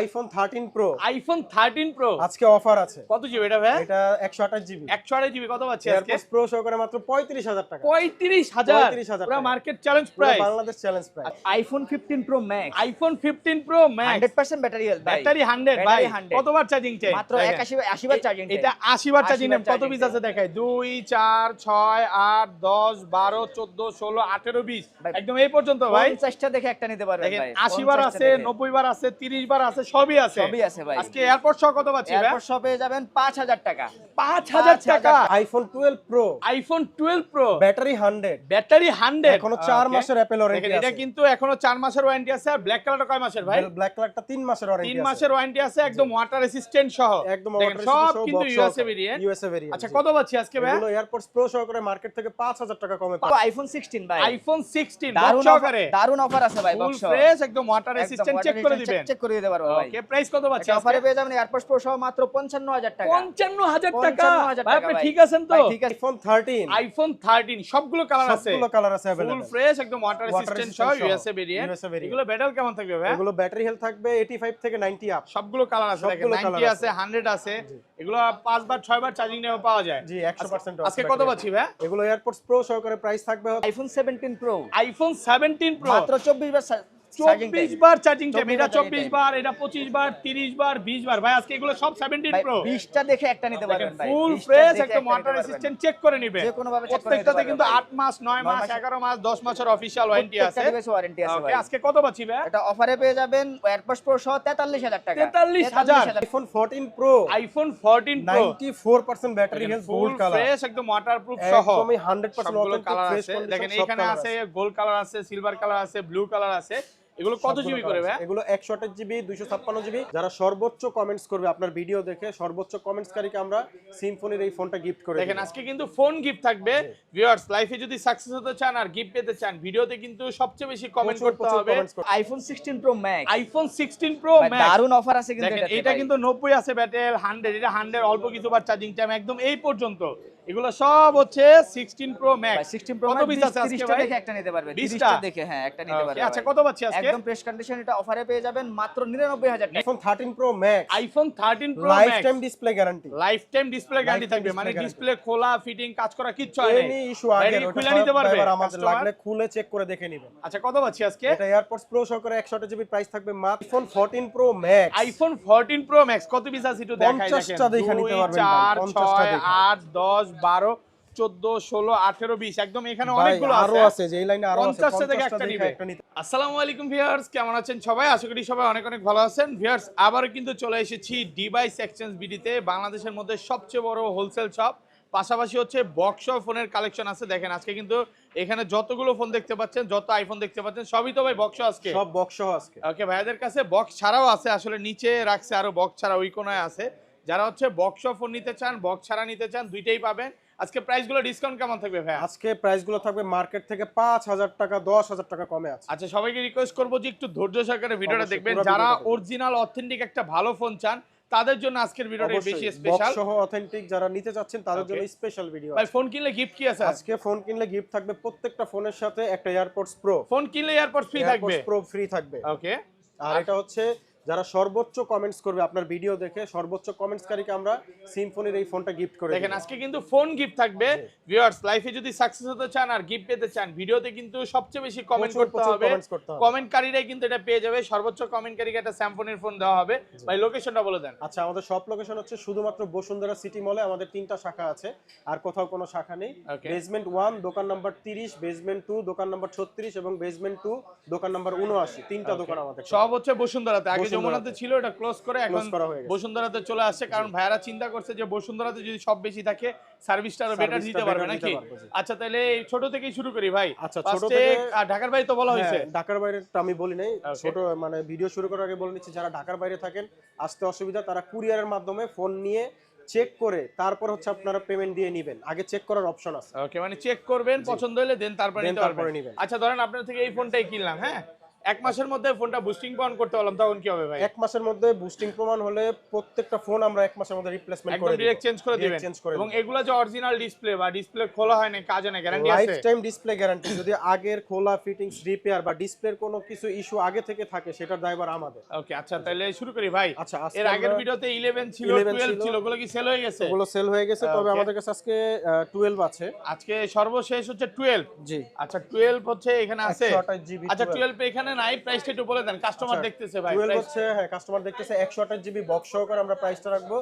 IPhone 13 pro. IPhone 13 pro আজকে offer আছে। কত জিবি এটা ভাই? এটা 128 জিবি। 128 জিবি কত পাচ্ছি আজকে? এয়ারপডস প্রো সহকারে মাত্র 35000 টাকা। 35000 পুরো market challenge price. Bangladesh challenge price. IPhone 15 pro max. IPhone 15 pro max 100% battery health ভাই। ব্যাটারি 100 ভাই। কতবার চার্জিং চাই? মাত্র 80 বার চার্জিং। এটা 80 বার চার্জিং নেন। কত পিস আছে দেখাই? 2 4 6 8 10 12 14 16 18 20 একদম এই পর্যন্ত ভাই। 50টা দেখে একটা নিতে পারবেন ভাই। 80 বার আছে, 90 বার আছে, 30 বার আছে, সবই আছে। সবই আছে ভাই। আজকে এয়ারপোর্ট সহ কত পাচ্ছি ভাই? এয়ারপোর্ট শপে যাবেন 5000 টাকা। 5000 টাকা। IPhone 12 pro. IPhone 12 pro battery 100। Battery 100 এখনো 4 মাসের অ্যাপল ওয়ারেন্টি আছে। এটা কিন্তু এখনো 4 মাসের ওয়ারেন্টি আছে। আর ব্ল্যাক কালারটা কয় মাসের ভাই? ব্ল্যাক কালারটা 3 মাসের ওয়ারেন্টি আছে। 3 মাসের ওয়ারেন্টি আছে, একদম ওয়াটার রেসিস্ট্যান্ট সহ। একদম দেখেন সব কিন্তু ইউএসএ ভেরিয়েন্ট। USA variant. আচ্ছা কত পাচ্ছি আজকে ভাই? এগুলো এয়ারপডস প্রো সহকারে মার্কেট থেকে 5000 টাকা কমে তো পাবেন। আইফোন 16 ভাই। আইফোন 16 বক্স সহকারে দারুন অফার আছে ভাই ফুল বক্স। ফ্রেশ একদম ওয়াটার রেসিস্ট্যান্ট চেক করে দিবেন। চেক করে দিতে পারবো ভাই। ওকে প্রাইস কত পাচ্ছি আচ্ছা আজকে? অফারে পেয়ে যাবেন এয়ারপোর্ট প্রো সহ মাত্র 55000 টাকা। 55000 টাকা 55000 ভাই, টাকা আপনি ভাই। ঠিক আছেন তো? ভাই, ঠিক আছে। আইফোন 13 আইফোন 13 সবগুলো কালার আছে। সবগুলো কালার আছে ফুল अवेलेबल। ফ্রেশ একদম ওয়াটার রেসিস্ট্যান্ট সহ resistant সহ, ইউএসএ ভেরিয়েন্ট। USA variant। এগুলো ব্যাটারি কেমন থাকবে ভাই? এগুলো ব্যাটারি হেলথ থাকবে 85 থেকে 90 আপ। সবগুলো কালার আছে দেখেন, সবগুলো 90 colour আছে, 100 আছে। এগুলো 5 বার 6 বার চার্জিং নেওয়া পাওয়া যায়। জি 100% আজকে কত পাচ্ছি ভাই? এগুলো এয়ারপডস প্রো সহকারে প্রাইস থাকবে আইফোন 17 প্রো আইফোন 17 প্রো মাত্র 24 বার চার্জিং 24 বার চার্জিং টাইম। 24 এটা বার charging 24 time। বার, এটা 25 বার, 30 বার, 20 বার। ভাই আজকে এগুলো সব 17 ভাই প্রো 20টা দেখে একটা নিতে পারবেন ভাই। ফুল 20টা ফ্রেশ দেখে একদম একটা ওয়াটার নিতে পারবেন। রেসিস্ট্যান্ট চেক করে নিবে। যে কোনো ভাবে check করে নিতে প্রত্যেকটাতে পারবেন কিন্তু ভাই। 8 মাস, 9 মাস, 11 মাস, 10 মাসের অফিশিয়াল ওয়ারেন্টি আছে। প্রত্যেকটা ডিভাইস ওয়ারেন্টি আছে ওকে ভাই। আজকে কত পাচ্ছি ভাই? এটা অফারে পেয়ে যাবেন এয়ারপোর্ট প্রো সহ 43000 টাকা। 43000 iPhone 14 pro iPhone 14 pro 94% battery health ফুল গোল্ড কালার। ফ্রেশ একদম ওয়াটারপ্রুফ সহ একদমই 100% সবগুলো অথেন্টিক কালার ফ্রেশ আছে। কন্ডিশন। দেখেন এখানে আছে গোল্ড কালার আছে, সিলভার কালার আছে, ব্লু কালার আছে। এগুলো কত জিবি করে ভাই? এগুলো 128 জিবি 256 জিবি। যারা সর্বোচ্চ কমেন্টস করবে আপনার ভিডিও দেখে, সর্বোচ্চ কমেন্টসকারীকে আমরা সিম্ফনির এই ফোনটা গিফট করে দেখেন দেব। আজকে কিন্তু ফোন গিফট থাকবে। ভিউয়ার্স লাইফে যদি সাকসেস হতে চান আর গিফট পেতে চান, ভিডিওতে কিন্তু সবচেয়ে বেশি কমেন্ট প্রচুর করতে হবে। comments করতে iPhone 16 pro max iPhone 16 pro max দারুন অফার আছে কিন্তু দেখেন এটাতে এটা ভাই। কিন্তু 90 আছে ব্যাটারি 100, এটা 100 অল্প কিছু বার চার্জিং টাইম একদম এই পর্যন্ত। এগুলো সব হচ্ছে 16 প্রো ভাই ম্যাক্স। 16 প্রো কত ম্যাক্স পিস আছে আজকে 30টা ভাই? দেখে একটা নিতে পারবেন। 20টা 30টা দেখে হ্যাঁ একটা নিতে Okay, পারবেন। আচ্ছা ভাই। কত পাচ্ছি আজকে? একদম ফ্রেশ কন্ডিশন এটা অফারে পেয়ে যাবেন মাত্র 99000 টাকা। IPhone 13 pro max iPhone 13 pro life max time display guarantee. Life time display guarantee Lifetime থাকবে, মানে display ডিসপ্লে খোলা, ফিটিং, কাজ করা কিচ্ছু হয় এনি না। ইস্যু আগে ওটা খুলে নিতে পারবে এবার আমাদের customer। লাগলে খুলে চেক করে দেখে নেবেন। আচ্ছা কত পাচ্ছি আজকে? এটা এয়ারপডস প্রো সহকারে 128 জিবি প্রাইস থাকবে মাত্র। IPhone 14 pro max iPhone 14 pro max কত পিস আছে একটু দেখাই। 50টা দেখে নিতে পারবেন ভাই, 4 50টা 6 দেখে। 8 10 12 14 16 18 20 একদম এখানে ভাই অনেকগুলো আরো আছে। আছে, যে এই লাইনে আরো আছে। 50টা থেকে 50টা একটা দেখে নিবে। একটা নিতে। আসসালামু আলাইকুম ভিউয়ার্স, কেমন আছেন সবাই? আশা করি সবাই অনেক অনেক ভালো আছেন। ভিউয়ার্স আবারও কিন্তু চলে এসেছি ডিভাইস এক্সচেঞ্জ বিডিতে, বাংলাদেশের মধ্যে সবচেয়ে বড় হোলসেল শপ। পাশাপাশি হচ্ছে বক্স ফোনের কালেকশন আছে। দেখেন আজকে কিন্তু এখানে যতগুলো ফোন দেখতে পাচ্ছেন, যত আইফোন দেখতে পাচ্ছেন, সবই তো ভাই বক্স আজকে। সব বক্স সহ আজকে। ওকে ভাইয়াদের কাছে বক্স ছাড়াও আছে, আসলে নিচে রাখছে আরো বক্স ছাড়া ওই কোনায় আছে। যারা হচ্ছে বক্স ফোন নিতে চান, বক্স ছাড়া নিতে চান, দুইটাই পাবেন। আজকে প্রাইসগুলো ডিসকাউন্ট কেমন থাকবে ভাই? আজকে প্রাইসগুলো থাকবে মার্কেট থেকে 5000 টাকা 10000 টাকা কমে আছে। আচ্ছা সবাইকে রিকোয়েস্ট করবো যে একটু ধৈর্য সহকারে ভিডিওটা অবশ্যই, দেখবেন। পুরো যারা ভিডিওটা দেখবেন। অরিজিনাল অথেন্টিক একটা ভালো ফোন চান, তাদের জন্য আজকের ভিডিওটা বেশি অবশ্যই স্পেশাল। বক্স সহ অথেন্টিক যারা নিতে চাচ্ছেন তাদের Okay. জন্য স্পেশাল ভিডিও ভাই আছে। ফোন কিনলে গিফট কি আছে? আজকে ফোন কিনলে গিফট থাকবে প্রত্যেকটা ফোনের সাথে একটা এয়ারপডস প্রো। ফোন কিনলে এয়ারপডস ফ্রি থাকবে। এয়ারপডস প্রো ফ্রি থাকবে। ওকে আর এটা হচ্ছে যারা সর্বোচ্চ কমেন্টস করবে আপনার ভিডিও দেখে, সর্বোচ্চ কমেন্টসকারীকে আমরা সিম্ফনির এই ফোনটা গিফট করে দেখেন দেব। আজকে কিন্তু ফোন গিফট থাকবে। ভিউয়ার্স লাইফে যদি সাকসেস হতে চান আর গিফট পেতে চান, ভিডিওতে কিন্তু সবচেয়ে বেশি কমেন্ট প্রচুর করতে হবে। comments করতে হবে। কমেন্টকারীরাই কিন্তু এটা পেয়ে যাবে। সর্বোচ্চ কমেন্টকারীকে একটা স্যামসংয়ের ফোন দেওয়া হবে। ভাই লোকেশনটা বলে দেন। আচ্ছা আমাদের সব লোকেশন হচ্ছে শুধুমাত্র বসুন্ধরা সিটি মলে। আমাদের 3টা শাখা আছে, আর কোথাও কোনো শাখা নেই। Okay. বেসমেন্ট 1 দোকান নাম্বার 30, বেসমেন্ট 2 দোকান নাম্বার 36 এবং বেসমেন্ট 2 দোকান নাম্বার 79। 3টা দোকান আমাদের। সব হচ্ছে বসুন্ধরাতে। আগে বসুন্ধরাতে। যমুনাতে ছিল, এটা ক্লোজ করে এখন Close করা হয়ে গেছে। বসুন্ধরাতে চলে আসছে। কারণ ভাইয়ারা চিন্তা করছে যে বসুন্ধরাতে যদি সব বেশি থাকে, সার্ভিসটা আরো বেটার সার্ভিসটা দিতে পারবে better নাকি? দিতে পারবো, জি। আচ্ছা তাহলে এই ছোট থেকেই শুরু করি ভাই। আচ্ছা, ছোট First এ, থেকে- ঢাকার বাইরে তো বলা হয়েছে। হ্যাঁ, ঢাকার বাইরেটা আমি বলি নাই। Okay. ছোট মানে ভিডিও শুরু করার আগে বলে নিচ্ছি, যারা ঢাকার বাইরে থাকেন আসতে অসুবিধা, তারা কুরিয়ারের মাধ্যমে ফোন নিয়ে চেক করে তারপর হচ্ছে আপনারা পেমেন্ট দিয়ে নেবেন। আগে চেক করার অপশন আছে। ওকে মানে চেক করবেন, পছন্দ হলে দেন তারপরে Then নিতে তারপরে পারবেন। নিবেন। আচ্ছা ধরেন আপনার থেকে এই ফোনটাই কিনলাম, হ্যাঁ এক মাসের মধ্যে ফোনটা বুস্টিং পাউন করতে পারলাম তখন কি হবে ভাই? এক মাসের মধ্যে বুস্টিং প্রমাণ হলে প্রত্যেকটা ফোন আমরা এক মাসের মধ্যে রিপ্লেসমেন্ট একদম করে দিব, ডিরেক্ট চেঞ্জ করে দিবেন। চেঞ্জ করে এবং দিব। এগুলা যে অরিজিনাল ডিসপ্লে বা ডিসপ্লে খোলা হয় না কাজে না গ্যারান্টি লাইফ আছে? Time display guarantee. যদি আগের খোলা, ফিটিংস, রিপেয়ার বা ডিসপ্লের কোনো কিছু ইস্যু আগে থেকে থাকে সেটার দায়ভার আমাদের। ওকে আচ্ছা তাহলে শুরু করি ভাই। আচ্ছা, আজকে এর আগের আমরা- ভিডিওতে 11 ছিল 12 ছিল, ওগুলো কি সেল হয়ে গেছে? ওগুলো সেল হয়ে গেছে, তবে Okay. আমাদের কাছে আজকে 12 আছে। আজকে সর্বশেষ হচ্ছে 12। জি, আচ্ছা 12 হচ্ছে এখানে আছে। 128 GB। আচ্ছা 12 এখানে নাই, প্রাইসটা একটু বলে দেন, কাস্টমার দেখতেছে ভাই। 12 প্রাইস হচ্ছে, হ্যাঁ কাস্টমার দেখতেছে 128 জিবি বক্স সহকারে আমরা প্রাইসটা রাখবো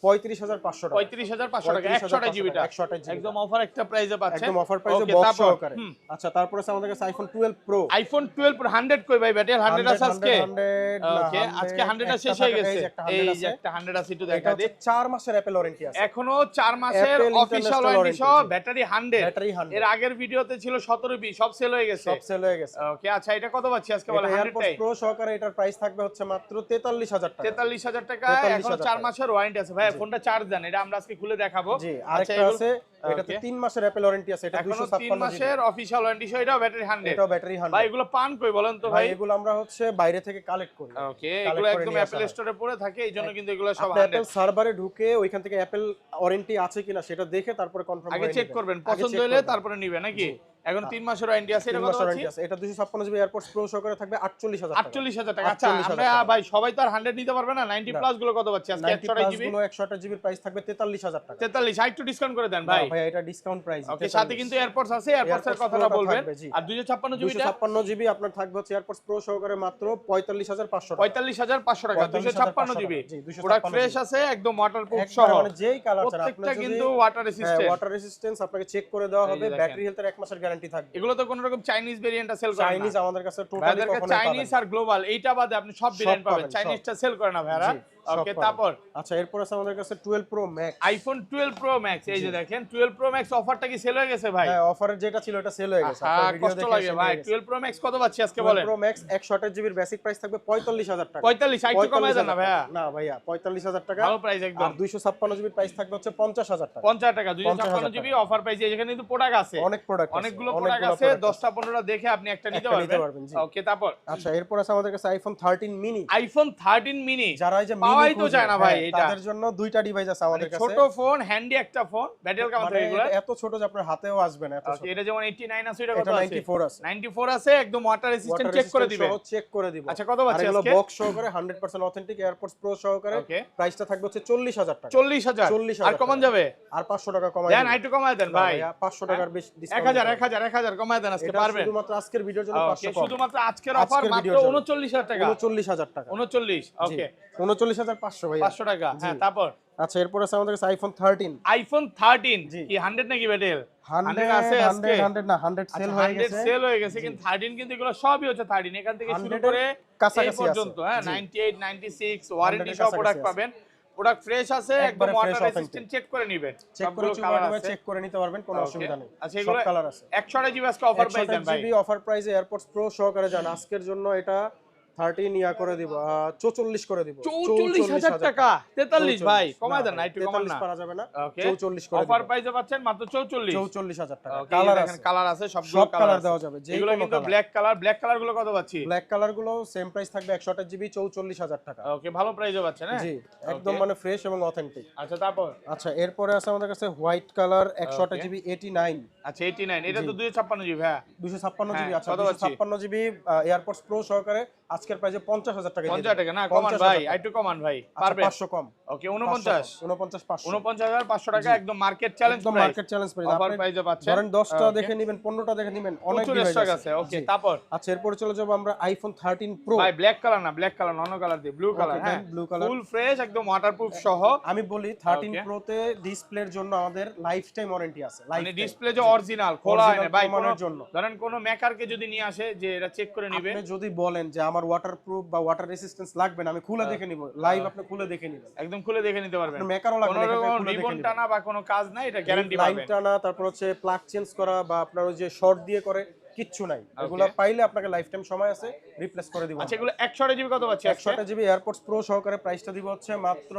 35500 টাকা। 35500 টাকা 128 জিবিটা 128 জিবি একদম অফার একটা প্রাইসে পাচ্ছেন। একদম অফার প্রাইসে Okay, বক্স তারপর? সহকারে। আচ্ছা, তারপর আছে আমাদের কাছে আইফোন 12 প্রো। আইফোন 12 Pro 100 কই ভাই ব্যাটারি 100 আছে আজকে? 100 ওকে আজকে 100 শেষ হয়ে গেছে। এই যে একটা 100 আছে একটু দেখা দিই। 4 মাসের অ্যাপল ওয়ারেন্টি আছে। এখনো 4 মাসের Apple অফিশিয়াল International ওয়ারেন্টি সহ warranty, ব্যাটারি 100। ব্যাটারি 100 এর আগের ভিডিওতে ছিল 17 20 সব সেল হয়ে গেছে। সব সেল হয়ে গেছে। ওকে আচ্ছা এটা কত পাচ্ছি আজকে বলে? 100 টাই প্রো সহকারে এটার প্রাইস থাকবে হচ্ছে মাত্র 43000 টাকা। 43000 টাকা। 43,000 এখনো 4 মাসের ওয়ারেন্টি আছে ভাই। ফোনটা চার্জ দেন, এটা আমরা আজকে খুলে দেখাবো। জি, আচ্ছা আরেকটা এগুলো- আছে, এটাতে Okay. 3 মাসের অ্যাপল ওয়ারেন্টি আছে। এটা এখনো 3 256 জিবি। মাসের অফিশিয়াল ওয়ারেন্টি সহ এটাও ব্যাটারি 100। এটাও ব্যাটারি 100। ভাই এগুলো পান কই বলেন তো ভাই ভাই? এগুলো আমরা হচ্ছে বাইরে থেকে কালেক্ট করি। ওকে collect এগুলো করে একদম নিয়ে আসা অ্যাপল হয়। স্টোরে পড়ে থাকে, এইজন্য কিন্তু এগুলো সব আপনি 100। অ্যাপল সার্ভারে ঢুকে ওইখান থেকে অ্যাপল ওয়ারেন্টি আছে কিনা সেটা দেখে তারপরে কনফার্ম আগে চেক করবেন, পছন্দ হলে তারপরে নিবেন নাকি? এখন 3 মাসের ওয়ারেন্টি আছে। এটা কত আছে? এটা 256 জিবি এয়ারপডস প্রো সহকারে থাকবে 48000 টাকা। 48000 টাকা। আচ্ছা 48,000 আমরা টাকা। ভাই সবাই তো আর 100 নিতে পারবে না। 90 প্লাস গুলো কত পাচ্ছি আজকে? 90 128 প্লাস জিবি গুলো 128 জিবির প্রাইস থাকবে 43000 টাকা। 43 একটু ডিসকাউন্ট করে দেন ভাই। ভাই এটা ডিসকাউন্ট প্রাইস। ওকে সাথে কিন্তু এয়ারপডস আছে, এয়ারপডস এর AirPods কথাটা Pro টা বলবেন। থাকবে, জি। আর 256 জিবিটা 256 জিবি আপনার থাকবে হচ্ছে এয়ারপডস প্রো সহকারে মাত্র 45500 টাকা। 45500 টাকা। 256 জিবি জি, 256 প্রোডাক্ট ফ্রেশ আছে, একদম ওয়াটারপ্রুফ একবার সহ। মানে যেই কালার চান আপনি প্রত্যেকটা যদি কিন্তু ওয়াটার রেসিস্ট্যান্ট। ওয়াটার রেজিস্ট্যান্স আপনাকে চেক করে দেওয়া এই যে হবে। দেখেন। ব্যাটারি হেলথের 1 মাসের গ্যারান্টি থাকবে। এগুলো তো কোনো রকম চাইনিজ ভেরিয়েন্টটা সেল করে না। চাইনিজ আমাদের কাছে টোটালি ভাইদের কাছে কখনোই চাইনিজ পাবেন আর গ্লোবাল এইটা বাদে আপনি সব ভেরিয়েন্ট পাবেন। পাবেন, চাইনিজটা সেল করে না ভাইরা। জি, সব ওকে পাবেন। তারপর আচ্ছা, এরপর আছে আমাদের কাছে 12 pro max. IPhone 12 pro max. এই যে দেখেন 12 প্রো ম্যাক্স অফারটা কি সেল হয়ে গেছে ভাই? হ্যাঁ, অফারের যেটা ছিল এটা সেল হয়ে গেছে। হ্যাঁ আপনার ভিডিও কষ্ট দেখে লাগে সেল ভাই। হয়ে গেছে। 12 প্রো ম্যাক্স কত পাচ্ছি আজকে বলেন? 12 প্রো ম্যাক্স 128 জিবির বেসিক প্রাইস থাকবে 45000 টাকা। 45 একটু কমায় দেন না ভাইয়া। না ভাইয়া, 45000 টাকা। ভালো প্রাইস একদম। আর 256 জিবির প্রাইস থাকবে হচ্ছে 50000 টাকা। 50 টাকা 256 50,000 জিবি অফার প্রাইসে। এখানে কিন্তু প্রোডাক্ট আছে, অনেক প্রোডাক্ট অনেকগুলো প্রোডাক্ট আছে। 10টা 15টা দেখে আপনি একটা নিতে একটা নিতে পারবেন। পারবেন, জি। ওকে তারপর আচ্ছা, এরপর আছে আমাদের কাছে আইফোন 13 মিনি। আইফোন 13 মিনি যারা এই যে পাওয়াই মিনি তো যায় না ভাই এটা। তাদের জন্য দুইটা ডিভাইস আছে আমাদের কাছে। ছোট ফোন, হ্যান্ডি একটা ফোন, ব্যাটারি কেমন মানে থাকে এগুলো? এটা এত ছোট যে আপনার হাতেও আসবে না, এত ছোট। ওকে এটা যেমন 89 আছে, এটা কত এটা আছে? 94 আছে। 94 আছে, একদম ওয়াটার রেসিস্ট্যান্ট চেক করে দিবেন। চেক করে দিব। আচ্ছা, কত পাচ্ছি আর এগুলো আজকে? বক্স সহকারে 100% অথেন্টিক এয়ারপডস প্রো সহকারে ওকে। প্রাইসটা থাকবে হচ্ছে 40000 টাকা। 40000 40,000 আর কমান যাবে? আর 500 টাকা কমাই দেন একটু কমায় দেন ভাই। 500 টাকার বেশি ডিসকাউন্ট। 1000 কমায় দেন আজকে, এটা পারবেন? শুধুমাত্র আজকের ভিডিওর জন্য ওকে 500 কম। শুধুমাত্র আজকের অফার আজকের মাত্র ভিডিওর জন্য। 39000 টাকা। 39000 টাকা। 39 ওকে 39500 ভাই। 500 টাকা। হ্যাঁ তারপর আচ্ছা, এরপর আছে আমাদের কাছে আইফোন 13। আইফোন 13 জি। কি 100 নাকি ব্যাটেল? 100 আছে আজকে? 100 না, 100 সেল হয়ে গেছে। সেল হয়ে গেছে, কিন্তু 13 কিন্তু এগুলো সবই হচ্ছে 13 এখান থেকে শুরু 100 করে কাছাকাছি এই পর্যন্ত। আছে। হ্যাঁ জি। 98 96 ওয়ারেন্টি 100 সহ কাছাকাছি প্রোডাক্ট আছে। পাবেন। প্রোডাক্ট ফ্রেশ আছে, একদম একবারে ওয়াটার fresh, রেসিস্ট্যান্ট চেক করে নেবেন। চেক করে সবগুলো কালার আছে। চেক করে নিতে পারবেন, কোনো Okay. অসুবিধা নেই। আচ্ছা সব এগুলো কালার আছে। 128 জিবি আজকে অফার প্রাইস দেন ভাই। জিবি অফার প্রাইসে এয়ারপডস প্রো সহকারে যান আজকের জন্য এটা 13 ইয়া করে দিব, 44 করে দিব। 44000 টাকা। 43 ভাই কমায় দেন না, একটু কমান 43 না। পারা যাবে না। ওকে 44 করে অফার দিব। প্রাইসে পাচ্ছেন মাত্র 44। 44000 টাকা। ওকে কালার দেখেন আছে, কালার আছে, সবগুলো সব কালার কালার দেওয়া যাবে, যে এগুলো কোনো কিন্তু কালার। ব্ল্যাক কালার গুলো কত পাচ্ছি? ব্ল্যাক কালার গুলো সেম প্রাইস থাকবে 128 জিবি 44000 টাকা। ওকে ভালো প্রাইসে পাচ্ছেন হ্যাঁ। জি, একদম মানে ফ্রেশ এবং অথেন্টিক। আচ্ছা তারপর আচ্ছা, এরপরে আছে আমাদের কাছে হোয়াইট কালার 128 জিবি 89। আচ্ছা 89 এটা তো 256 জিবি হ্যাঁ। 256 জিবি। হ্যাঁ, আচ্ছা, কত পাচ্ছি? 256 জিবি এয়ারপডস প্রো সহকারে আজকের প্রাইসে 50000 টাকা। 50 টাকা না, কমান ভাই, একটু কমান ভাই, পারবে? 500 কম। ওকে 49 500 49500 টাকা, একদম মার্কেট চ্যালেঞ্জ একদম price. Market challenge price. Offer আপনি প্রাইসে পাচ্ছেন। ধরেন 10টা Okay. দেখে নেবেন, 15টা দেখে নেবেন, অনেক প্রচুর ডিভাইস স্টক আছে। আছে। ওকে জি। তারপর আচ্ছা, এরপরে চলে যাব আমরা আইফোন 13 প্রো। ভাই ব্ল্যাক কালার না, ব্ল্যাক কালার অন্য কালার দিয়ে, ব্লু কালার Okay, হ্যাঁ, then blue color। Full fresh একদম ওয়াটারপ্রুফ সহ। আমি বলি 13 Okay. প্রোতে ডিসপ্লের জন্য আমাদের লাইফ টাইম ওয়ারেন্টি আছে। মানে ডিসপ্লে যে অরিজিনাল খোলা হয় না Original ভাই, প্রমাণের কোনো জন্য। ধরেন কোনো মেকারকে যদি নিয়ে আসে যে এটা চেক করে নিবে, আপনি যদি বলেন যে আমার ওয়াটারপ্রুফ বা ওয়াটার রেসিস্ট্যান্স লাগবে না, আমি খুলে দেখে নিব, লাইভ আপনি খুলে দেখে নিবেন। একদম খুলে দেখে নিতে পারবেন। আপনার মেকারও লাগবে কোনো না, এখান থেকে রকম খুলে দেখে রিবন নিবেন। টানা বা কোনো কাজ নাই, এটা গ্যারান্টি লাইন পাবেন। টানা, তারপর হচ্ছে প্লাগ চেঞ্জ করা বা আপনার ওই যে শর্ট দিয়ে করে কিচ্ছু নাই। এগুলো পাইলে আপনাকে লাইফ টাইম সময় আছে, রিপ্লেস করে দিব। আচ্ছা এগুলো 128 জিবি কত পাচ্ছি? 128 জিবি এয়ারপডস প্রো সহকারে প্রাইসটা দিব হচ্ছে মাত্র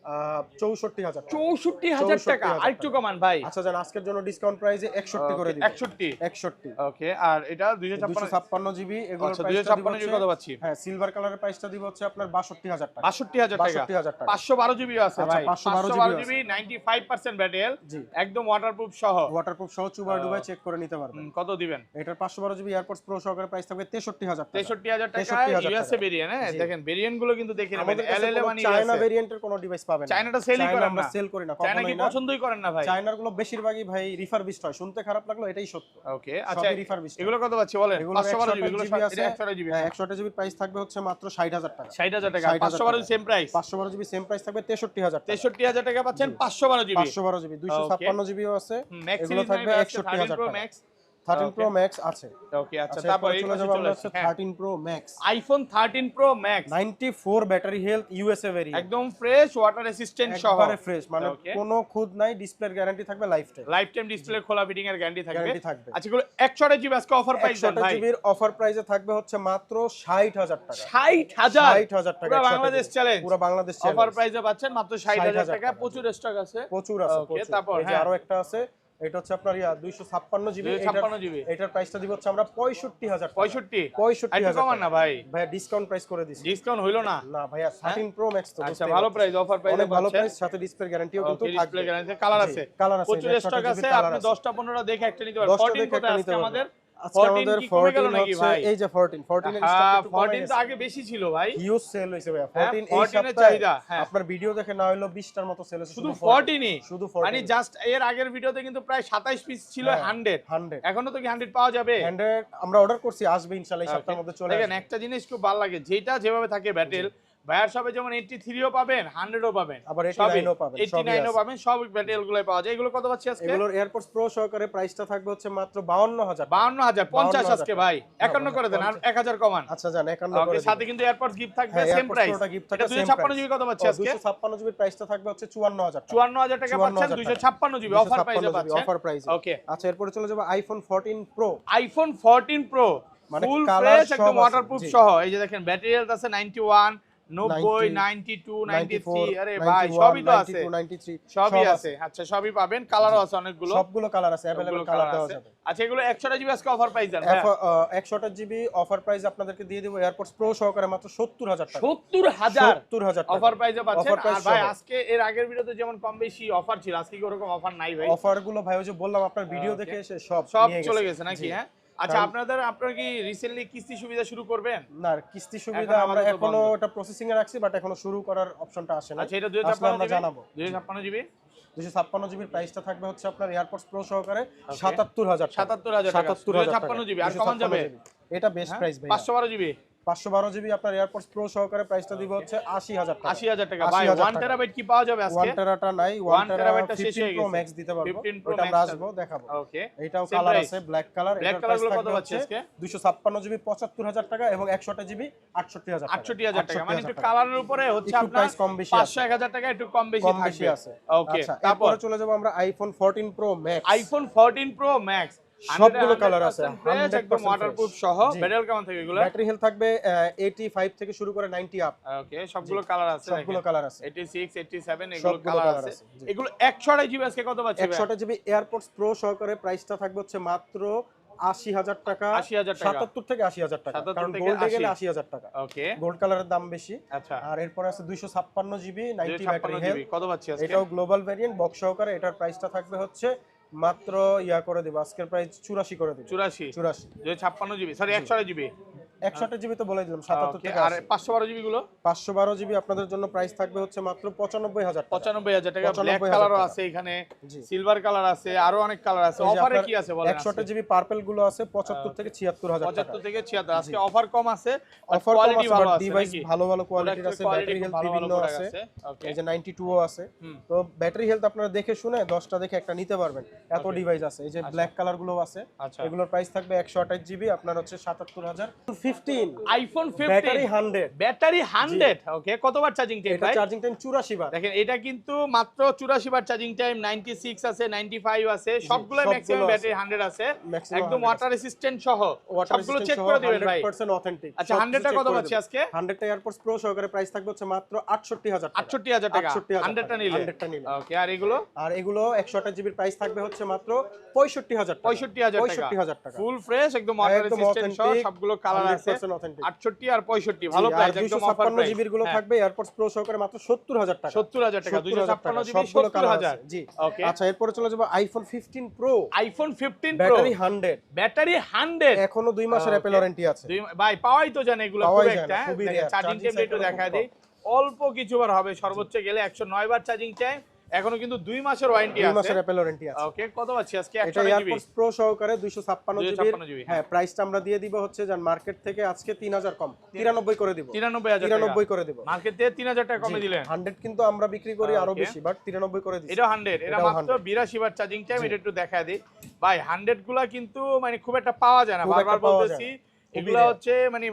64,000 টাকা। 64,000 টাকা। 64,000 আরেকটু কমান ভাই। আচ্ছা জান, আজকের জন্য ডিসকাউন্ট প্রাইসে 61 করে দিব। 61 61। ওকে, আর এটা 256 জিবি, এগুলোর আচ্ছা, প্রাইসটা দিব 256 জিবি কত পাচ্ছি? হ্যাঁ, সিলভার কালারের প্রাইসটা দিব হচ্ছে আপনার 62,000 টাকা। 62,000 টাকা। 62,000 টাকা। 512 জিবি আছে আচ্ছা, ভাই। 512 জিবি 95% ব্যাটারি, জি। একদম ওয়াটারপ্রুফ সহ। ওয়াটারপ্রুফ সহ চুবাই ডুবাই চেক করে নিতে পারবেন। কত দিবেন? এটার 512 জিবি এয়ারপডস প্রো সহকারে প্রাইস থাকবে 63,000 টাকা। 63,000 টাকা 63,000 ইউএসএ টাকা। ভেরিয়েন্ট। হ্যাঁ, জি। দেখেন ভেরিয়েন্ট গুলো কিন্তু দেখে নেবেন। আমাদের কাছে এলএলএ কোনো মানে চায়না ইউএসএ। ভেরিয়েন্টের কোনো ডিভাইস পাবেন না। চায়নাটা সেলই চায়না করেন আমরা না। সেল করি না, চায়না কি কখনোই না। পছন্দই করেন না ভাই? চায়নার গুলো বেশিরভাগই ভাই রিফারবিশড হয়। শুনতে খারাপ লাগলো, এটাই সত্য। ওকে, আচ্ছা, সবই refurbished। এগুলো কত পাচ্ছি বলেন? এগুলো 512 জিবি, এগুলো 128 আছে। 128 জিবি। হ্যাঁ, 128 জিবি প্রাইস থাকবে হচ্ছে মাত্র 60,000 টাকা। 60,000 টাকা। 60,000 512 same price. 512 GB same price থাকবে 63,000 টাকা। 63,000 টাকা পাচ্ছেন 512 জিবি। 512 জিবি, 256 জিবিও আছে। ম্যাক্স এগুলো সিরিজ থাকবে 61,000 প্রো টাকা। ম্যাক্স। 13 প্রো ম্যাক্স আছে। ওকে, আচ্ছা, আচ্ছা, তারপর এরপরে এই চলে পাশে যাবো চলে আমরা আসি। হচ্ছে হ্যাঁ, 13 pro max. IPhone 13 pro max 94 battery health USA variant. একদম ফ্রেশ, ওয়াটার রেসিস্ট্যান্ট সহ। একবারে ফ্রেশ, মানে Okay. কোনো খুদ নাই। ডিসপ্লের গ্যারান্টি থাকবে life time. Life time display খোলা ফিটিং এর গ্যারান্টি থাকবে। গ্যারান্টি থাকবে। আচ্ছা, এগুলো 128 জিবি আজকে অফার প্রাইস দেন 128 ভাই। জিবির অফার প্রাইসে থাকবে হচ্ছে মাত্র 60,000 টাকা। 60,000 60,000 টাকা। পুরো 128 বাংলাদেশ জিবি। চ্যালেঞ্জ। পুরো বাংলাদেশ অফার চ্যালেঞ্জ। প্রাইসে পাচ্ছেন মাত্র 60,000 টাকা। টাকা। প্রচুর স্টক আছে। প্রচুর আছে, Okay, প্রচুর। তারপর, এই যে হ্যাঁ। আরো একটা আছে, এটা হচ্ছে আপনার 256 জিবি। 256 জিবি। এটার প্রাইসটা দিব হচ্ছে আমরা 65,000 টাকা। 65 65,000 একটু কমান না ভাই। ভাই ডিসকাউন্ট প্রাইস করে দিছি। ডিসকাউন্ট হইলো না? না ভাইয়া, 13 প্রো ম্যাক্স তো আচ্ছা, বুঝতেই ভালো পারছেন। প্রাইস, অফার প্রাইসে অনেক ভালো পাচ্ছেন। প্রাইস, সাথে ডিসপ্লে গ্যারান্টিও কিন্তু ওকে, থাকবে। ডিসপ্লে গ্যারান্টি, কালার আছে। কালার আছে, প্রচুর স্টক 128 আছে। জিবির কালার আপনি আছে। 10টা 15টা দেখে একটা নিতে পারেন। 10টা 14 দেখে কোথায় একটা আজকে নিতে আমাদের? আজকে 14 আমাদের কি কমে গেল 14 নাকি হচ্ছে ভাই? এই যে 14 এর স্টক একটু কমে 14 তো গেছে। আগে বেশি ছিল ভাই। হিউজ সেল হইছে ভাইয়া। হ্যাঁ, 14 এই 14 এর সপ্তাহে চাহিদা, হ্যাঁ। আপনার ভিডিও দেখে না হইলো 20টার মতো সেল হইছে। শুধু 14ই, শুধু মানে 14 জাস্ট এর আগের ভিডিওতে কিন্তু প্রায় 27 পিস ছিল। হ্যাঁ, 100 100 এখনো তো কি 100 পাওয়া যাবে? 100 আমরা অর্ডার করছি, আসবে ইনশাআল্লাহ এই সপ্তাহের মধ্যে চলে দেখেন, আসবে। একটা জিনিস খুব ভালো লাগে, যেটা যেভাবে থাকে ব্যাটেল ভাইয়ার সবে, যেমন 83ও পাবেন, 100ও পাবেন, আবার 89ও পাবেন, সবই 89ও আছে। পাবেন, সব ব্যাটেল গুলো পাওয়া যায়। এগুলো কত পাচ্ছি আজকে? এগুলোর এয়ারপডস প্রো সহকারে প্রাইসটা থাকবে হচ্ছে মাত্র 52,000 টাকা। 52,000 50 আজকে ভাই। 51 করে দেন, আর 1000 কমান। আচ্ছা জান, 51 ওকে, করে সাথে কিন্তু এয়ারপডস গিফট থাকবে, হ্যাঁ, সেম AirPods প্রাইস। Pro টা gift থাকবে, এটা same 256 price। জিবি কত পাচ্ছি আজকে? 256 জিবির প্রাইসটা থাকবে হচ্ছে 54,000 টাকা। 54,000 টাকা পাচ্ছেন, 256 জিবি অফার প্রাইসে পাচ্ছেন। অফার প্রাইসে। ওকে, আচ্ছা, এরপরে চলে যাব আইফোন 14 প্রো। আইফোন 14 প্রো মানে ফুল colour ফ্রেশ, সব একদম আছে, ওয়াটারপ্রুফ জি। সহ। এই যে দেখেন, ব্যাটারি হেলথ আছে 91, 90, 92, 93। আরে ভাই, সবই তো আছে, 93 সবই আছে। আচ্ছা, সবই পাবেন। কালারও আছে অনেকগুলো। সবগুলো কালার আছে, अवेलेबल সবগুলো কালার colour দেওয়া আছে। যাবে। আচ্ছা, এগুলো 128 জিবি আজকে অফার প্রাইস দেন ভাই। 128 জিবি অফার প্রাইস আপনাদেরকে দিয়ে দেব এয়ারপডস প্রো সহকারে মাত্র 70,000 টাকা। 70,000 70,000 টাকা অফার প্রাইসে পাচ্ছেন। Offer price আর ভাই, সহ। আজকে এর আগের ভিডিওতে যেমন কম বেশি অফার ছিল, আজকে কি ওরকম অফার নাই ভাই? অফার গুলো ভাই ওই যে বললাম আপনার ভিডিও Okay. দেখে এসে সব সব নিয়ে চলে গেছে নাকি? জি। হ্যাঁ, আচ্ছা, কারণ- আপনারা কি রিসেন্টলি কিস্তি সুবিধা শুরু করবেন? না, কিস্তি সুবিধা এখন আমরা আমাদের তো এখনো বন্ধ। এটা প্রসেসিং এ রাখছি, বাট এখনো শুরু করার অপশনটা আসে না। আচ্ছা, এটা আসলে 256 আমরা জিবি জানাবো। 256 জিবি 256 জিবির প্রাইসটা থাকবে হচ্ছে আপনার এয়ারপডস প্রো সহকারে 77,000 টাকা। 77,000 টাকা। 77,000 টাকা। 256 জিবি, আর কমান যাবে? 256 জিবি। এটা বেস্ট প্রাইস ভাই। 512 জিবি 512 জিবি আপনার এয়ারপডস প্রো সহকারে প্রাইসটা দিব হচ্ছে 80,000 টাকা। 80,000 টাকা। ভাই, 80,000 1 টেরাবাইট কি পাওয়া যাবে আজকে? 1 টেরাটা নাই, 1 1 টেরা টেরাবাইটটা শেষ হয়ে 15 প্রো গেছে। ম্যাক্স দিতে পারবো। 15 Pro ওটা Max আমরা টা- আসবো, দেখাবো। ওকে, এটাও Same কালার price? আছে, ব্ল্যাক কালার। Black এটার color প্রাইস গুলো কত থাকবে পাচ্ছি হচ্ছে আজকে? 256 জিবি 75,000 টাকা এবং 128 জিবি 68,000 টাকা। 68,000 টাকা। মানে একটু 68,000 কালারের উপরে হচ্ছে একটু আপনার প্রাইস কম বেশি 500 1000 টাকা একটু কম বেশি কম বেশি থাকবে। আছে। ওকে, আচ্ছা, তারপর এরপরে চলে যাব আমরা iPhone 14 pro max. IPhone 14 pro max সবগুলো কালার আছে, 100% একদম 100% ওয়াটারপ্রুফ সহ। জি। ব্যাটারি কেমন থাকে এগুলো? ব্যাটারি হেলথ থাকবে 85 থেকে শুরু করে 90 আপ। ওকে, সবগুলো কালার আছে, সবগুলো কালার আছে। 86 87 এগুলো সবগুলো কালার colour আছে। আছে, জি। এগুলো 128 জিবি আজকে কত পাচ্ছি ভাই? 128 জিবি এয়ারপডস প্রো সহকারে প্রাইসটা থাকবে হচ্ছে মাত্র 80,000 টাকা। 80,000 টাকা। 77 থেকে 80,000 টাকা, 77 কারণ থেকে গোল্ডে 80 গেলে 80,000 টাকা। ওকে, গোল্ড কালারের দাম বেশি। আচ্ছা, আর এরপর আছে 256 জিবি 90 ব্যাটারি 256 হেলথ। জিবি কত পাচ্ছি আজকে? এটাও গ্লোবাল ভেরিয়েন্ট বক্স সহকারে। এটার প্রাইসটা থাকবে হচ্ছে মাত্র ইয়া করে দিব, আজকের প্রাইস 84 করে দিব। 84 84 256 জিবি, সরি 128 জিবি। 128 জিবি তো বলে দিলাম, 77 ওকে, থেকে আর 80। 512 জিবি গুলো 512 জিবি আপনাদের জন্য প্রাইস থাকবে হচ্ছে মাত্র 95,000 টাকা। 95,000 টাকা। ব্ল্যাক 95,000 কালারও টাকা। আছে এখানে, জি। সিলভার কালার আছে, আরো অনেক কালার আছে। এই যে অফারে আপনার কি আছে বলেন? 128 জিবি পার্পল গুলো আছে 75 থেকে 76,000 টাকা। 75 থেকে 76। আজকে অফার কম আছে, অফার কম কোয়ালিটি আছে, ভালো বাট আছে ডিভাইস নাকি? ভালো ভালো কোয়ালিটির আছে, Product ব্যাটারি quality হেলথ ভালো ভালো বিভিন্ন product আছে। ওকে, এই যে 92 ও আছে। হুম। তো ব্যাটারি হেলথ আপনারা দেখে শুনে 10টা দেখে একটা নিতে পারবেন, এত ডিভাইস আছে। এই যে ব্ল্যাক কালার গুলো আছে, আচ্ছা। এগুলোর প্রাইস থাকবে 128 জিবি আপনার হচ্ছে 77,000। 15 আইফোন ব্যাটারি 15 100 ব্যাটারি 100 ওকে কতবার চার্জিং টাইম এটা ভাই চার্জিং টাইম 84 বার দেখেন এটা কিন্তু মাত্র 84 বার চার্জিং টাইম 96 আছে 95 আছে সবগুলো ম্যাক্সিমাম সবগুলো ব্যাটারি 100 আছে Maximum একদম 100 ওয়াটার রেসিস্ট্যান্ট সহ সবগুলো চেক করে দিবেন ভাই 100% অথেন্টিক আচ্ছা 100 টা কত পাচ্ছি আজকে 100 টা এয়ারপডস প্রো সহকারে প্রাইস থাকবে হচ্ছে মাত্র 68000 টাকা 68000 টাকা 68,000 100 টা নিলে 100 টা নিলে ওকে আর এগুলো আর এগুলো 128 জিবির প্রাইস থাকবে হচ্ছে মাত্র 65000 টাকা 65000 টাকা ফুল ফ্রেশ একদম ওয়াটার একদম রেসিস্ট্যান্ট সহ authentic, সবগুলো কালার আছে 100% authentic 68 আর 65 ভালো প্রাইস একদম অফার 256 প্রাইস জিবির গুলো থাকবে এয়ারপডস প্রো সহকারে মাত্র 70000 টাকা 70000 টাকা 256 জিবি সবগুলো কালার আছে 70000 জি ওকে আচ্ছা এরপরে চলে যাব iPhone 15 pro iPhone 15 pro battery 100 battery 100 এখনো 2 মাসের অ্যাপেল ওয়ারেন্টি আছে ভাই পাওয়াই তো জানে এগুলো খুব পাওয়াই যায় একটা না, খুবই rare, চার্জিং charging টাইম একটু cycle দেখা খুব দেই অল্প কিছুবার হবে সর্বোচ্চ গেলে 109 বার চার্জিং টাইম এখনো কিন্তু 2 মাসের ওয়ারেন্টি 2 আছে মাসের অ্যাপেল ওয়ারেন্টি আছে ওকে কত পাচ্ছি আজকে এটা 100 জিবি এয়ারপডস প্রো সহকারে 256 জিবির 256 জিবি, হ্যাঁ প্রাইসটা আমরা দিয়ে দিব হচ্ছে জান মার্কেট থেকে আজকে 3000 কম 93 করে দিব 93000 টাকা 93 করে দিব মার্কেট থেকে 3000 টাকা কমে দিলেন 100 কিন্তু আমরা বিক্রি করি আরো Okay. বেশি বাট 93 করে দিছি এটা 100 এটা এটাও মাত্র 100 82 বার চার্জিং টাইম এটা একটু দেখা দিই ভাই 100 গুলা কিন্তু মানে খুব একটা পাওয়া যায় না খুব একটা বারবার পাওয়া বলতেছি যায় না। খুবই এগুলা rare। হচ্ছে মানে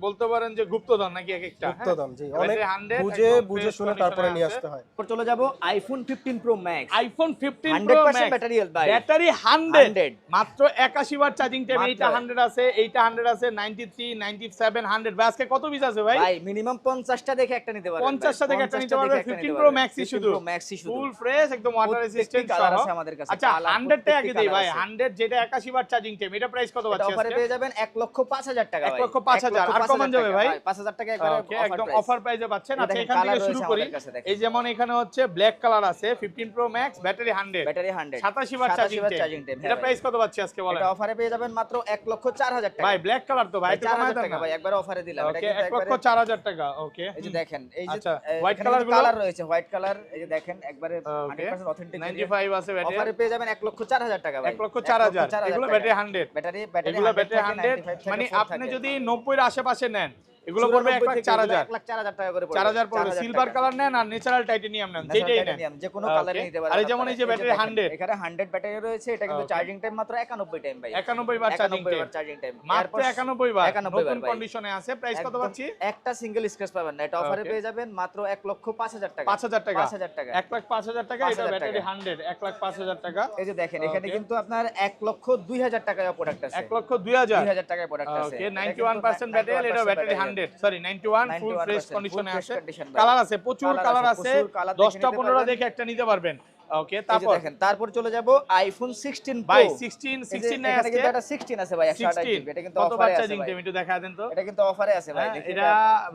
বলতে পারেন যে গুপ্তধন নাকি এক একটা গুপ্তধন, জি, এবারে অনেক 100 বুঝে একদম বুঝে fresh শুনে condition তারপরে নিয়ে আছে। আসতে হয় এরপর চলে যাব iPhone 15 pro max iPhone 15 pro 100% battery health ভাই ব্যাটারি 100 100 মাত্র 81 বার চার্জিং টাইম মাত্র। এইটা 100 আছে এইটা 100 আছে 93 97 100 ভাই আজকে কত পিস আছে ভাই ভাই মিনিমাম 50টা দেখে একটা নিতে পারবেন 50 টা থেকে একটা নিতে পারবে 15 প্রো ম্যাক্সই শুধু ম্যাক্সই শুধু ফুল ফ্রেশ একদম ওয়াটার প্রত্যেকটি রেসিস্ট্যান্ট colour সহ আছে আমাদের কাছে, আচ্ছা colour 100 টাকা প্রত্যেকটি কি দেই ভাই colour আছে। 100 যেটা 81 বার চার্জিং টাইম এটা প্রাইস কত এটা পাচ্ছি অফারে আজকে পেয়ে যাবেন 1,05,000 টাকা ভাই 1,05,000 আর কমান যাবে ভাই 5,000 টাকা একবারে ওকে একদম অফার প্রাইসে পাচ্ছেন এই আচ্ছা দেখেন, এখান থেকে colour শুরু রয়েছে করি আমাদের কাছে, দেখেন। এই যেমন এখানে হচ্ছে ব্ল্যাক কালার আছে 15 প্রো ম্যাক্স ব্যাটারি 100 ব্যাটারি 100 87 বার 87 বার চার্জিং charging টাইম time, এটা হ্যাঁ প্রাইস কত পাচ্ছি আজকে বলেন এটা অফারে পেয়ে যাবেন মাত্র 1,04,000 টাকা ভাই ব্ল্যাক কালার তো ভাই একটু কমায় 4,000 দেন টাকা না ভাই একবারে অফারে দিলাম এটা ওকে কিন্তু একবারে 1,04,000 টাকা ওকে এই যে দেখেন এই যে আচ্ছা, white colour গুলো? কালার রয়েছে হোয়াইট কালার এই যে দেখেন একবারে 100% অথেন্টিক 95 আছে ব্যাটারি অফারে পেয়ে যাবেন 1,04,000 টাকা ভাই 1,04,000 এগুলো ব্যাটারি 100 ব্যাটারি এগুলো ব্যাটারি 100 মানে আপনি যদি 90 এর আশেপাশে নেন এগুলো পড়বে 1,04,000 1,04,000 টাকা করে পড়বে 4,000 পড়বে সিলভার কালার নেন আর ন্যাচারাল টাইটেনিয়াম নেন যেটাই নেন যে কোনো Okay. কালারে নিতে পারেন আর এই যেমন এই যে ব্যাটারি দেখেন, 100 এখানে 100 ব্যাটারি রয়েছে এটা কিন্তু Okay. চার্জিং টাইম মাত্র 91 টাইম ভাই 91 বার চার্জিং 91 টাইম বার চার্জিং টাইম মাত্র 91 বার 91 বার নতুন ভাই। কন্ডিশনে আছে প্রাইস কত একদম পাচ্ছি একটা সিঙ্গেল স্ক্র্যাচ পাবেন না এটা অফারে Okay. পেয়ে যাবেন মাত্র 1,05,000 টাকা 5,000 টাকা 5,000 টাকা 1,05,000 টাকা এটা 5,000 ব্যাটারি টাকা। 100 1,05,000 টাকা এই যে দেখেন এখানে Okay. কিন্তু আপনার 1,02,000 টাকায় প্রোডাক্ট আছে 1,02,000 2,000 টাকায় প্রোডাক্ট আছে ওকে এটা কিন্তু 91% ব্যাটারি এটা ব্যাটারি 100 সরি 91 ফুল ফ্রেশ কন্ডিশনে আছে কালার আছে প্রচুর কালার আছে 10টা 15টা দেখে একটা নিতে পারবেন ওকে তারপর তারপর দেখেন তারপর চলে যাব আইফোন 16 ভাই Pro 16 নাই এখানে আজকে কিন্তু একটা 16 আছে ভাই 128 জিবি এটা কিন্তু কত বার অফারে আছে চার্জিং ভাই টাইম একটু দেখা দেন তো এটা কিন্তু অফারে আছে ভাই হ্যাঁ, দেখি এটা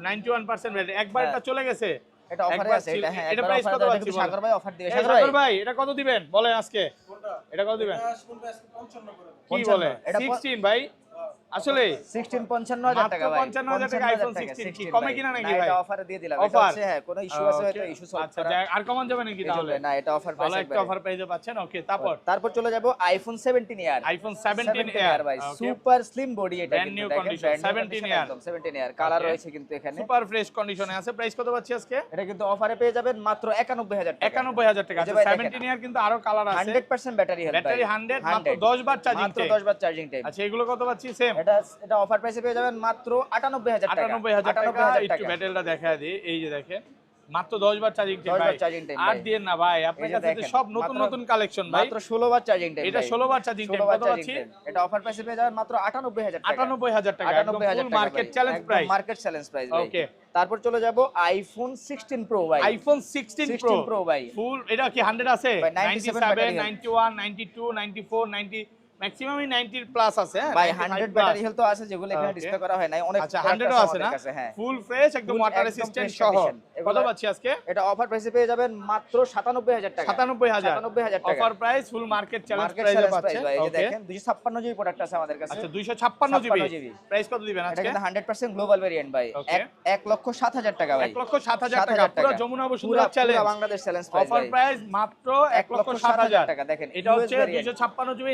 91% ব্যাটারি একবার এটা চলে গেছে এটা অফারে একবার আছে ছিল। এটা হ্যাঁ এটা একবার প্রাইস অফারে কত দেওয়া, পাচ্ছি কিন্তু বলেন? সাগর ভাই অফার দিবে এই সাগর সাগর ভাই ভাই এটা কত দিবেন বলেন আজকে এটা কত দিবেন কি 55 বলে এটা 16 ভাই আসলে 16 55,000 টাকা ভাই 55,000 টাকা iPhone 16 কি কমে কিনা নাকি ভাই এটা অফারে দিয়ে দিলাম এটা Offer? হচ্ছে হ্যাঁ কোনো ইস্যু আছে হয়তো ইস্যু সলভ আচ্ছা করা যাক, আর কমন যাবে নাকি তাহলে না এটা অফার ভালো প্রাইস একটা অফার প্রাইসে পাচ্ছেন ওকে তারপর চলে যাব আইফোন 17 ইয়ার আইফোন 17 এয়ার ভাই সুপার স্লিম বডি এটা Brand new condition, 17 year 17 ইয়ার কালার Okay. রয়েছে কিন্তু এখানে সুপার ফ্রেশ কন্ডিশনে আছে প্রাইস কত পাচ্ছি আজকে এটা কিন্তু অফারে পেয়ে যাবেন মাত্র 91,000 টাকা 91,000 টাকা এই যে আচ্ছা ভাই দেখেন, 17 ইয়ার কিন্তু আরো কালার আছে 100% ব্যাটারি হেলথ ব্যাটারি 100 মাত্র 10 বার চার্জিং মাত্র টাইম 10 বার চার্জিং টাইম আচ্ছা এগুলো কত পাচ্ছি সেম এটা অফার প্রাইসে পেয়ে যাবেন মাত্র 98,000 টাকা 98,000 টাকা 98,000 একটু ব্যাটারিটা দেখায় দিই এই যে দেখেন মাত্র 10 বার চার্জিং টাইম 10 বার ভাই charging time আর ভাই। দিয়েন না ভাই আপনার এই যে কাছে তো দেখেন, সব নতুন মাত্র- নতুন কালেকশন ভাই মাত্র 16 বার চার্জিং টাইম এটা 16 বার চার্জিং টাইম কত পাচ্ছি এটা অফার প্রাইসে পেয়ে যাবেন মাত্র 98,000 টাকা 98,000 টাকা একদম 98,000 ফুল টাকা মার্কেট ভাই। চ্যালেঞ্জ একদম প্রাইস মার্কেট চ্যালেঞ্জ প্রাইস ভাই Okay. তারপর চলে যাব আইফোন 16 প্রো ভাই আইফোন 16 প্রো 16 Pro ভাই। ফুল এটা কি 100 আছে ভাই, 97 97 battery health। 91 92 94 90 ম্যাক্সিমামই 90 প্লাস আছে হ্যাঁ ভাই 95 100 plus। ব্যাটারি হেলথ আছে যেগুলো এখানে Okay. ডিসপ্লে করা হয় নাই অনেক আচ্ছা product 100 ও আছে আমাদের না কাছে, হ্যাঁ ফুল ফ্রেশ একদম Full ওয়াটার একদম রেসিস্ট্যান্ট fresh সহ condition। কত এগুলো- পাচ্ছি আজকে এটা অফার প্রাইসে পেয়ে যাবেন মাত্র 97,000 টাকা 97,000 97,000 টাকা অফার প্রাইস ফুল মার্কেট চ্যালেঞ্জ মার্কেট প্রাইসে চ্যালেঞ্জ পাচ্ছেন প্রাইস ভাই এই যে ওকে দেখেন 256 জিবি প্রোডাক্ট আছে আমাদের কাছে আচ্ছা 256 জিবি 256 GB প্রাইস কত দিবেন এটা আজকে কিন্তু 100% গ্লোবাল ভেরিয়েন্ট ভাই Okay. 1,07,000 টাকা ভাই 1,07,000 টাকা পুরো যমুনা বসুন্ধরা পুরো challenge Bangladesh challenge price offer price মাত্র 1,07,000 টাকা দেখেন এটা হচ্ছে 256 জিবি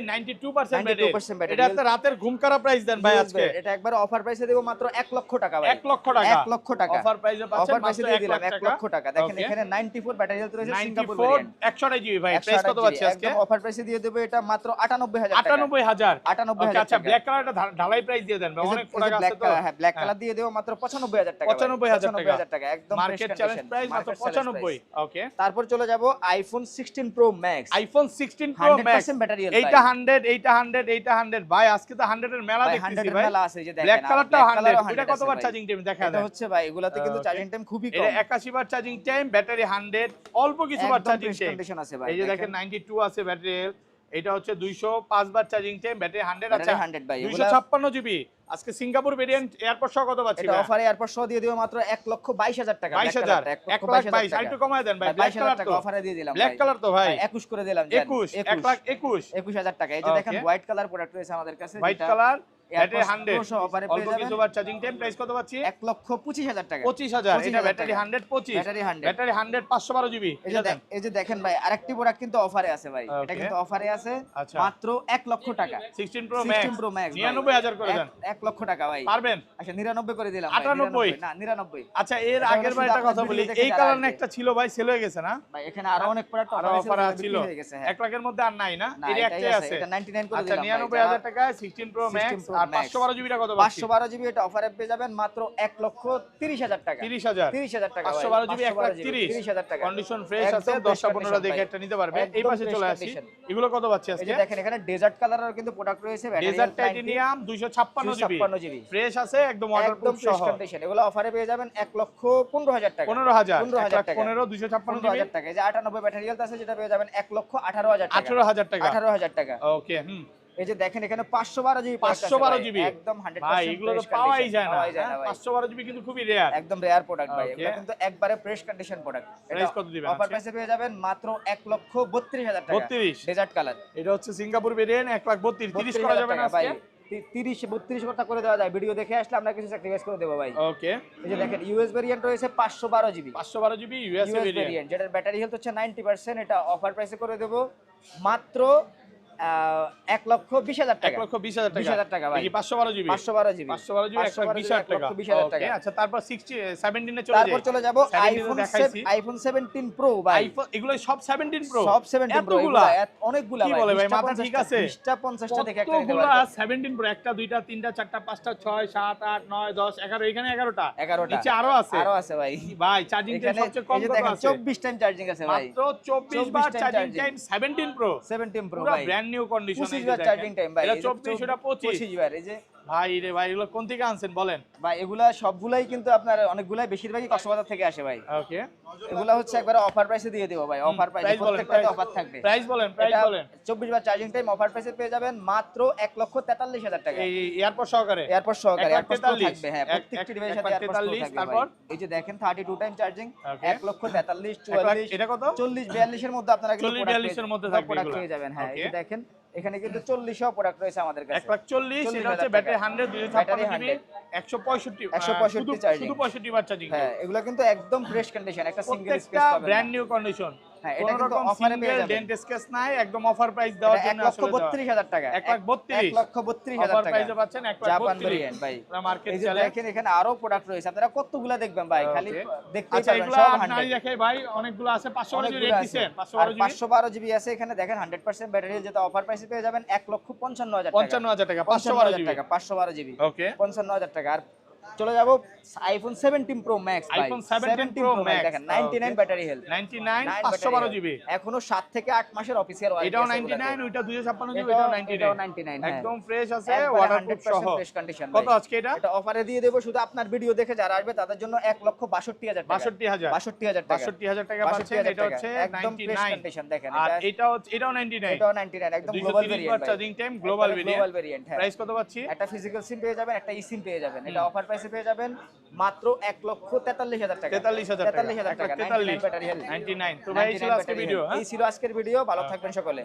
92% ব্যাটারি 92% ব্যাটারি। এটা একটা রাতের ঘুম কারা প্রাইস দেন ভাই আজকে এটা একবার অফার প্রাইসে দেব মাত্র 1 লক্ষ টাকা ভাই। 1 লক্ষ টাকা 1 লক্ষ টাকা অফার প্রাইসে পাচ্ছেন অফার প্রাইসে মাত্র দিয়ে 1 দিলাম লাখ 1 লক্ষ টাকা। দেখেন Okay. এখানে 94 ব্যাটারি হেলথ রয়েছে, সিঙ্গাপুর 94 ভেরিয়েন্ট 128 জিবি ভাই প্রাইস কত পাচ্ছি আজকে? একদম অফার প্রাইসে দিয়ে দেব এটা মাত্র 98000 টাকা। 98000 98,000 আচ্ছা টাকা। ব্ল্যাক কালারটা ঢালাই প্রাইস দিয়ে দেন ভাই, অনেক প্রোডাক্ট আছে তো। হ্যাঁ ব্ল্যাক কালার দিয়ে দেব মাত্র 95000 টাকা। 95,000 টাকা একদম মার্কেট চ্যালেঞ্জ প্রাইস মাত্র 95। ওকে, তারপর চলে যাব iPhone 16 pro max. IPhone 16 pro max 100% battery health. এইটা 100 এইটা 100 এইটা 100 ভাই আজকে তো 100 এর মেলা দেখতেছি 100 এর ভাই। মেলা আছে, এই যে দেখেন ব্ল্যাক কালারটাও black 100 colour-ও এটা 100 কতবার আছে চার্জিং টাইম দেখা ভাই। এটা দেন? হচ্ছে ভাই এগুলাতে কিন্তু Okay. চার্জিং টাইম খুবই এটা কম। 81 বার চার্জিং টাইম, ব্যাটারি 100, অল্প কিছু বার একদম চার্জিং fresh টাইম। condition আছে ভাই। এই যে দেখেন 92 আছে ব্যাটারি, এটা হচ্ছে 205 বার চার্জিং টাইম, ব্যাটারি 100 আছে। ব্যাটারি 100 ভাই। এগুলা 256 জিবি আজকে সিঙ্গাপুর ভেরিয়েন্ট এয়ারপোর্ট সহ কত পাচ্ছি এটা ভাই? অফারে এয়ারপোর্ট সহ দিয়ে দিও মাত্র 1,22,000 টাকা। 22,000 1 লাখ 22 আর একটু কমায় দেন ভাই। ব্ল্যাক 22,000 কালার টাকা তো অফারে দিয়ে দিলাম ব্ল্যাক ভাই। কালার তো ভাই 21 করে দিলাম 21 1 লাখ 21 21000 টাকা। এই যে দেখেন Okay. হোয়াইট কালার প্রোডাক্ট রয়েছে আমাদের কাছে, হোয়াইট যেটা কালার ব্যাটারি AirPods 100 Pro সহ অফারে অল্প পেয়ে যাবেন কিছু বার চার্জিং টাইম, প্রাইস কত পাচ্ছি? 1,25,000 টাকা। 25000 এটা 25,000 ব্যাটারি টাকা। 100 25 ব্যাটারি 100 ব্যাটারি 100 512 জিবি এই যে এই যে দেখেন ভাই আরেকটি প্রোডাক্ট কিন্তু অফারে আছে ভাই। এটা Okay. কিন্তু অফারে আছে আচ্ছা। মাত্র 1 লক্ষ টাকা। 16 প্রো 16 ম্যাক্স Pro Max 99000 করে দেন 1 লক্ষ টাকা ভাই। পারবেন? আচ্ছা 99 করে দিলাম ভাই। 98 না 99 আচ্ছা এর এটা আগের হলো বার শুধু একটা কথা আপনার বলি, ভিডিও দেখে এই যারা কালার আসবে। একটা ছিল ভাই, সেল হয়ে গেছে না? ভাই এখানে আরো অনেক প্রোডাক্ট আরো অফার ছিল হয়ে গেছে। হ্যাঁ 1 লাখের মধ্যে আর নাই না? না, এর এটাই একটাই আছে। এটা 99 করে আচ্ছা দিলাম ভাই। 99000 টাকায় 16 প্রো 16 ম্যাক্স Pro আর Max 512 জিবিটা কত পাচ্ছি? 512 জিবি এটা অফারে পেয়ে যাবেন মাত্র 1,30,000 টাকা। 30000 30,000 টাকা ভাই। 512 জিবি 1 লাখ 30 30,000 টাকা। কন্ডিশন ফ্রেশ আছে, একদম 10টা fresh 15টা দেখে condition একটা নিতে পারবে। একদম এই পাশে fresh চলে আসি, condition। এগুলো কত পাচ্ছি এই আজকে? যে দেখেন এখানে ডেজার্ট কালারের কিন্তু প্রোডাক্ট রয়েছে, battery dessert titanium 256 GB 256 GB fresh আছে, একদম একদম ওয়াটারপ্রুফ ফ্রেশ সহ কন্ডিশন। এগুলো অফারে পেয়ে যাবেন 1,15,000 টাকা। 15000 15,000 টাকা। 15 256 জিবি 15,000 টাকা। এই যে 98 ব্যাটারি হেলথ আছে, যেটা পেয়ে যাবেন 1,18,000 টাকা। 18000 টাকা 18,000 টাকা। ওকে এই যে দেখেন এখানে 512 জিবি 512 জিবি একদম 100% ভাই এগুলো তো fresh পাওয়াই condition, যায় না। পাওয়াই যায় না ভাই। 512 জিবি কিন্তু খুবই রেয়ার। একদম রেয়ার প্রোডাক্ট ভাই। Okay. এগুলো কিন্তু একবারে ফ্রেশ কন্ডিশন প্রোডাক্ট। Price কত দিবেন অফার আজকে? প্রাইসে পেয়ে যাবেন মাত্র 1,32,000 টাকা। 32 ডেজার্ট কালার এটা হচ্ছে সিঙ্গাপুর ভেরিয়েন্ট 1 লাখ 32 30 করা যাবে না আজকে? 30-32 কথা করে দেওয়া যায়। ভিডিও দেখে আসলে আমরা কিছু স্যাক্রিফাইস করে দেবো ভাই। ওকে এই যে দেখেন ইউএস ভেরিয়েন্ট রয়েছে 512 GB 512 GB US US variant variant, যেটার ব্যাটারি হেলথ হচ্ছে 90%। এটা অফার প্রাইসে করে দেবো মাত্র 1,20,000 টাকা। 1,20,000 টাকা 20,000 টাকা ভাই। এই 512 জিবি 512 জিবি 512 জিবি 1,20,000 টাকা 1,20,000 টাকা। ওকে আচ্ছা তারপর 17 এ চলে যাই। তারপর চলে যাব 17 দেখাইছি। আইফোন 17 প্রো ভাই। আইফোন এগুলো সব 17 প্রো সব 17 প্রো এতগুলা অনেকগুলা কি ভাই। বলে ভাই, 20টা মাথা ঠিক 50টা আছে? 20টা 50টা দেখে একটা নিতে কতগুলা পারবেন। 17 প্রো, একটা দুইটা তিনটা চারটা পাঁচটা 6 7 8 9 10 11 এখানে 11টা 11টা নিচে আরো আছে আরো আছে ভাই। ভাই চার্জিং টাইম এখানে সবচেয়ে কম এই যে কত দেখেন আছে? 24 টাইম চার্জিং আছে ভাই। মাত্র 24 বার 24 charging charging। Time 17 pro 17 pro পুরো ভাই। ব্র্যান্ড নিউ কন্ডিশন 25 বার চার্জিং টাইম ভাই। এটা এই যে 24 এটা 25 25 বার। এই যে ভাই রে ভাই এগুলো কোন থেকে আনছেন বলেন? ভাই এগুলা সবগুলাই কিন্তু আপনার অনেকগুলাই বেশিরভাগই কক্সবাজার থেকে আসে ভাই। ওকে এগুলা হচ্ছে একবারে অফার প্রাইসে দিয়ে দেব ভাই। অফার প্রাইসে প্রাইস বলেন, প্রত্যেকটাতে অফার থাকবে। প্রাইস বলেন, প্রাইস এটা বলেন। 24 বার চার্জিং টাইম অফার প্রাইসে পেয়ে যাবেন মাত্র 1,43,000 টাকা। এই এয়ারপোর্ট সহকারে এয়ারপোর্ট সহকারে 1,43,000 এয়ারপোর্ট থাকবে। হ্যাঁ প্রত্যেকটি ডিভাইসের সাথে এয়ারপোর্ট 1,43,000 থাকবে তারপর ভাই। এই যে দেখেন 32 টাইম চার্জিং Okay. 1,43,000 1 লাখ 44 এটা কত? 40 42 এর মধ্যে আপনারা কিন্তু 40-42 এর মধ্যে থাকবে প্রোডাক্ট এগুলা। পেয়ে যাবেন। হ্যাঁ এই যে Okay. দেখেন এখানে কিন্তু 40 প্রোডাক্ট রয়েছে আমাদের কাছে। 1,40,000 এটা হচ্ছে 40,000 ব্যাটারি টাকা। 100 ব্যাটারি 256 জিবি 165 165 চার্জিং। শুধু 65 বার চার্জিং হ্যাঁ এগুলা কিন্তু একদম ফ্রেশ কন্ডিশন, একটা সিঙ্গেল স্পেস প্রত্যেকটা পাবেন। ব্র্যান্ড নিউ কন্ডিশন হ্যাঁ এটা কোন কিন্তু রকম অফারে পেয়ে সিঙ্গেল যাবেন। ডেন্ট স্কেচ নাই, একদম অফার প্রাইস দেওয়ার জন্য আসলে 1,32,000 টাকা। 1,32,000 1,32,000 অফার টাকা প্রাইসে পাচ্ছেন জাপান 1,32,000 ভেরিয়েন্ট ভাই। পুরো মার্কেট এই যে চলে। দেখেন এখানে আরো প্রোডাক্ট রয়েছে, আপনারা কতগুলা দেখবেন ভাই, খালি দেখতেই আচ্ছা পারবেন এগুলো সব আপনারা 100। দেখাই ভাই, অনেকগুলো আছে 512 জিবি অনেকগুলো রেট আছে। দিবেন আর 512 জিবি 512 জিবি আছে এখানে দেখেন 100% ব্যাটারি যেটা অফার প্রাইসে পেয়ে যাবেন 1,55,000 টাকা। 55,000 টাকা 512 জিবি 512 জিবি ওকে 55,000 টাকা। আর চলে যাব আইফোন 17 প্রো ম্যাক্স ভাই। iPhone 17 Pro Max দেখেন 99 ব্যাটারি হেলথ 99 512 জিবি এখনো 7 থেকে 8 মাসের অফিসিয়াল ওয়ারেন্টি এটাও 99 ওইটা 256 জিবি এটাও 99 হ্যাঁ। একদম ফ্রেশ আছে একবারে ওয়াটারপ্রুফ 100% সহ ফ্রেশ কন্ডিশন কত আজকে এটা এটা অফারে দিয়ে দেব শুধু আপনার ভিডিও দেখে যারা আসবে তাদের জন্য 1,62,000 টাকা। 62,000 62,000 টাকা। 62,000 টাকা পাচ্ছেন। 62,000 এটা হচ্ছে একদম ফ্রেশ 99 কন্ডিশন দেখেন। আর এটা এটাও এটাও 99 এটাও 99 একদম গ্লোবাল 230 ভেরিয়েন্ট বার ভাই। Charging time global global variant variant হ্যাঁ। প্রাইস কত পাচ্ছি একটা ফিজিক্যাল সিম পেয়ে যাবেন, একটা ই-সিম পেয়ে যাবেন। এটা অফার প্রাইসে পেয়ে যাবেন মাত্র 1,43,000 টাকা। 43,000 টাকা 43,000 টাকা 99 ব্যাটারি হেলথ 99 তো ভাই এই ছিল আজকে ভিডিও হ্যাঁ এই ছিল আজকের ভিডিও। ভালো থাকবেন সকলে।